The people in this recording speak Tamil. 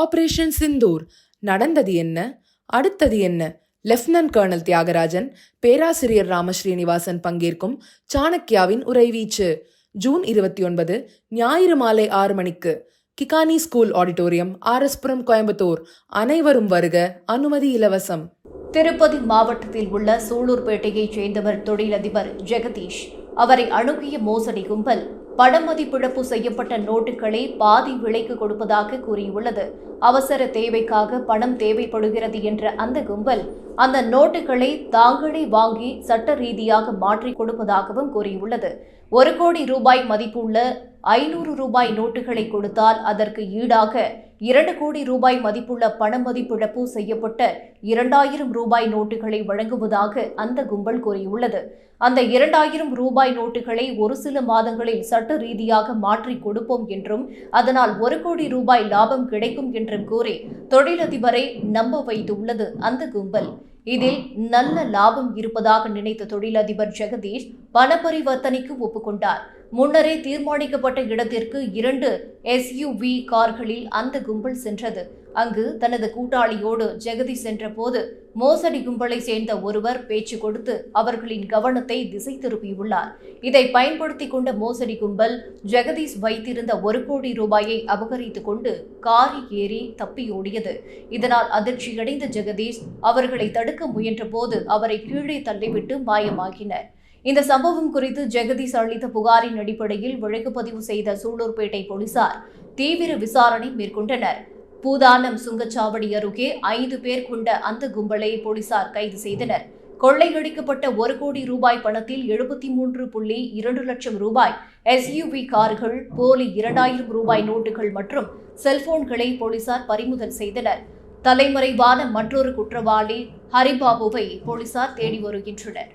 ஆபரேஷன் சிந்தூர் நடந்தது என்ன, அடுத்தது என்ன? லெப்டினன்ட் கர்னல் தியாகராஜன், பேராசிரியர் ராமஸ்ரீனிவாசன் பங்கேற்கும் சாணக்யாவின் உரைவீச்சு. ஜூன் 29 ஞாயிறு மாலை 6 மணிக்கு கிகானி ஸ்கூல் ஆடிட்டோரியம், RS புரம், கோயம்புத்தூர். அனைவரும் வருக, அனுமதி இலவசம். திருப்பதி மாவட்டத்தில் உள்ள சூலூர்பேட்டையைச் சேர்ந்தவர் தொழிலதிபர் ஜெகதீஷ். அவரை அணுகிய மோசடி கும்பல் பணமதிப்பிழப்பு செய்யப்பட்ட நோட்டுகளை பாதி விலைக்கு கொடுப்பதாக கூறியுள்ளது. அவசர தேவைக்காக பணம் தேவைப்படுகிறது என்ற அந்த கும்பல் அந்த நோட்டுகளை தாங்களே வாங்கி சட்ட ரீதியாக மாற்றி கொடுப்பதாகவும் கூறியுள்ளது. 1 கோடி ரூபாய் மதிப்புள்ள 500 ரூபாய் நோட்டுகளை கொடுத்தால் அதற்கு ஈடாக 2 கோடி ரூபாய் மதிப்புள்ள பணமதிப்பிழப்பு செய்யப்பட்ட 2000 ரூபாய் நோட்டுகளை வழங்குவதாக அந்த கும்பல் கூறியுள்ளது. அந்த 2000 ரூபாய் நோட்டுகளை ஒரு சில மாதங்களில் சட்ட ரீதியாக மாற்றி கொடுப்போம் என்றும் அதனால் 1 கோடி ரூபாய் லாபம் கிடைக்கும் என்றும் கூறி தொழிலதிபரை நம்ப வைத்துள்ளது அந்த கும்பல். இதில் நல்ல லாபம் இருப்பதாக நினைத்த தொழிலதிபர் ஜெகதீஷ் பண பரிவர்த்தனைக்கு ஒப்புக்கொண்டார். முன்னரே தீர்மானிக்கப்பட்ட இடத்திற்கு 2 SUV கார்களில் அந்த கும்பல் சென்றது. அங்கு தனது கூட்டாளியோடு ஜெகதீஷ் சென்றபோது மோசடி கும்பலை சேர்ந்த ஒருவர் பேச்சு கொடுத்து அவர்களின் கவனத்தை திசை திருப்பியுள்ளார். இதை பயன்படுத்திக் கொண்ட மோசடி கும்பல் ஜெகதீஷ் வைத்திருந்த 1 கோடி ரூபாயை அபகரித்துக் கொண்டு காரில் ஏறி தப்பியோடியது. இதனால் அதிர்ச்சியடைந்த ஜெகதீஷ் அவர்களை தடுக்க முயன்ற போது அவரை கீழே தள்ளிவிட்டு மாயமாகினர். இந்த சம்பவம் குறித்து ஜெகதீஷ் அளித்த புகாரின் அடிப்படையில் வழக்கு பதிவு செய்த சூலூர்பேட்டை போலீசார் தீவிர விசாரணை மேற்கொண்டனர். பூதானம் சுங்கச்சாவடி அருகே 5 பேர் கொண்ட அந்த கும்பலை போலீசார் கைது செய்தனர். கொள்ளையடிக்கப்பட்ட 1 கோடி ரூபாய் பணத்தில் 73.2 லட்சம் ரூபாய் SUV கார்கள், போலி 2000 ரூபாய் நோட்டுகள் மற்றும் செல்போன்களை போலீசார் பறிமுதல் செய்தனர். தலைமறைவான மற்றொரு குற்றவாளி ஹரிபாபுவை போலீசார் தேடி வருகின்றனர்.